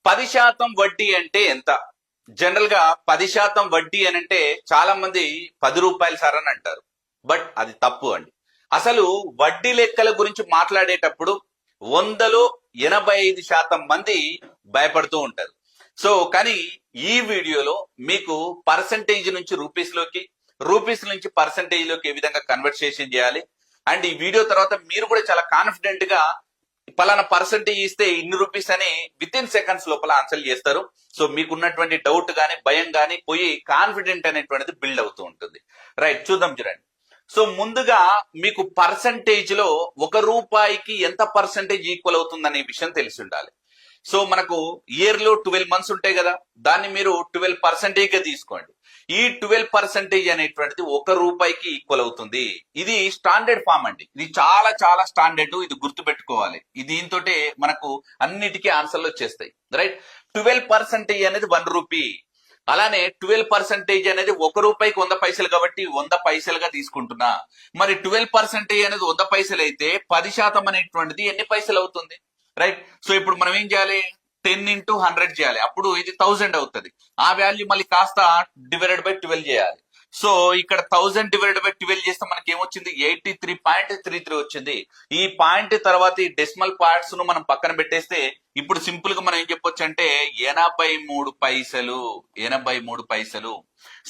10% వడ్డీ అంటే ఎంత? జనరల్ గా 10% వడ్డీ అని అంటే చాలా మంది 10 రూపాయలు సార్ అని అంటారు. బట్ అది తప్పు అండి. అసలు వడ్డీ లెక్కల గురించి మాట్లాడేటప్పుడు 100లో 85% మంది భయపడుతూ ఉంటారు. సో కానీ ఈ వీడియోలో మీకు పర్సంటేజ్ నుంచి రూపీస్ లోకి, రూపీస్ నుంచి పర్సంటేజ్ లోకి ఏ విధంగా కన్వర్సేషన్ చేయాలి అండ్ ఈ వీడియో తర్వాత మీరు కూడా చాలా కాన్ఫిడెంట్ గా పలానా పర్సంటేజ్ ఇస్తే ఇన్ని రూపీస్ అని విత్ ఇన్ సెకండ్స్ లోపల ఆన్సర్ చేస్తారు. సో మీకున్నటువంటి డౌట్ గానీ భయం గానీ పోయి కాన్ఫిడెంట్ అనేటువంటిది బిల్డ్ అవుతూ ఉంటుంది. రైట్, చూద్దాం చూడండి. సో ముందుగా మీకు పర్సంటేజ్ లో 1 రూపాయికి ఎంత పర్సంటేజ్ ఈక్వల్ అవుతుందనే విషయం తెలిసి ఉండాలి. సో మనకు ఇయర్ లో 12 మంత్స్ ఉంటాయి కదా, దాన్ని మీరు 12% గా తీసుకోండి. ఈ 12% అనేటువంటిది 1 రూపాయికి ఈక్వల్ అవుతుంది. ఇది స్టాండర్డ్ ఫామ్ అండి, ఇది చాలా చాలా స్టాండర్డ్, ఇది గుర్తుపెట్టుకోవాలి. దీంతో మనకు అన్నిటికీ ఆన్సర్లు వచ్చేస్తాయి. రైట్, 12% అనేది 1 రూపీ. అలానే 12% అనేది 1 రూపాయికి 100 పైసలు కాబట్టి 100 పైసలుగా తీసుకుంటున్నా. మరి 12% అనేది 100 పైసలు అయితే 10% అనేటువంటిది ఎన్ని పైసలు అవుతుంది? రైట్, సో ఇప్పుడు మనం ఏం చేయాలి? 10 into 100 చేయాలి, అప్పుడు ఇది 1000 అవుతుంది. ఆ వాల్యూ మళ్ళీ కాస్త డివైడెడ్ బై 12 చేయాలి. సో ఇక్కడ 1000 డివైడెడ్ బై 12 చేస్తే మనకి ఏమొచ్చింది? 83.33 వచ్చింది. ఈ పాయింట్ తర్వాత ఈ డెసిమల్ పార్ట్స్ ను మనం పక్కన పెట్టేస్తే ఇప్పుడు సింపుల్ గా మనం ఏం చెప్పొచ్చు అంటే 83 పైసలు. 83 పైసలు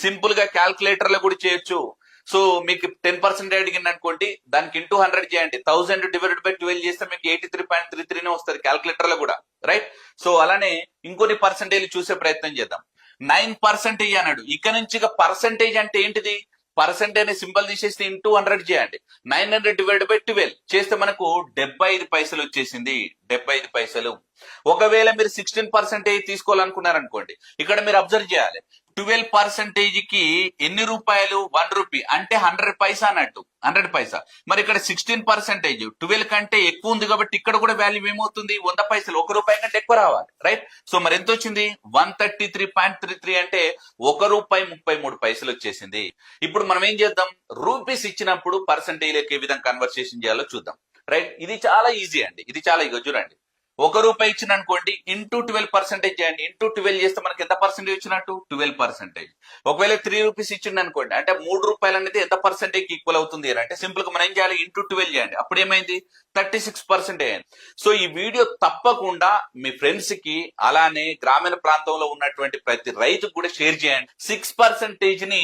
సింపుల్ గా క్యాల్కులేటర్ లో కూడా చేయొచ్చు. సో మీకు 10% అడిగింది అనుకోండి, దానికి ఇంటూ 100 చేయండి. 1000 డివైడెడ్ బై 12 చేస్తే మీకు 83.33 వస్తుంది క్యాల్కులేటర్ లో కూడా. రైట్, సో అలానే ఇంకొన్ని పర్సంటేజ్ చూసే ప్రయత్నం చేద్దాం. 9% అన్నాడు. ఇక నుంచి పర్సంటేజ్ అంటే ఏంటిది? పర్సెంట్ అనే సింబల్ తీసేస్తే ఇంటూ 100 చేయండి. 900 డివైడెడ్ బై 12 చేస్తే మనకు 75 పైసలు వచ్చేసింది. 75 పైసలు. ఒకవేళ మీరు 16% తీసుకోవాలనుకున్నారనుకోండి, ఇక్కడ మీరు అబ్జర్వ్ చేయాలి. 12% కి ఎన్ని రూపాయలు? 1 రూపీ, అంటే 100 పైసా అన్నట్టు. 100 పైసా. మరి ఇక్కడ 16% 12 కంటే ఎక్కువ ఉంది కాబట్టి ఇక్కడ కూడా వాల్యూ ఏమవుతుంది? 100 పైసలు. 1 రూపాయి కంటే ఎక్కువ రావాలి. రైట్, సో మరి ఎంత వచ్చింది? 133.33 అంటే 1 రూపాయి 33 పైసలు వచ్చేసింది. ఇప్పుడు మనం ఏం చేద్దాం? రూపీస్ ఇచ్చినప్పుడు పర్సంటేజ్ ఏ విధంగా కన్వర్సేషన్ చేయాలో చూద్దాం. రైట్, ఇది చాలా ఈజీ అండి. ఇది చాలా ఇగో చూడండి. 1 రూపాయి ఇచ్చిన అనుకోండి, ఇంటూ 12% చేయండి. ఇంటూ 12 చేస్తే మనకి ఎంత పర్సెంటేజ్ వచ్చినట్టు? 12%. ఒకవేళ 3 రూపీస్ ఇచ్చింది అనుకోండి, అంటే 3 రూపాయలు అనేది ఎంత పర్సెంటేజ్ ఈక్వల్ అవుతుంది అంటే సింపుల్ గా మనం ఏం చేయాలి? ఇంటూ 12 చేయండి. అప్పుడు ఏమైంది? 36% అయ్యింది. సో ఈ వీడియో తప్పకుండా మీ ఫ్రెండ్స్ కి అలానే గ్రామీణ ప్రాంతంలో ఉన్నటువంటి ప్రతి రైతుకు కూడా షేర్ చేయండి. 6% ని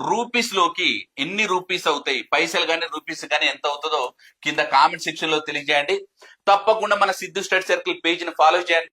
రూపీస్ లోకి ఎన్ని రూపీస్ అవుతాయి, పైసలు గానీ రూపీస్ గానీ ఎంత అవుతుందో కింద కామెంట్ సెక్షన్ లో తెలియజేయండి. తప్పకుండా మన సిద్ధు స్టడీ సర్కిల్ పేజ్ ని ఫాలో చేయండి.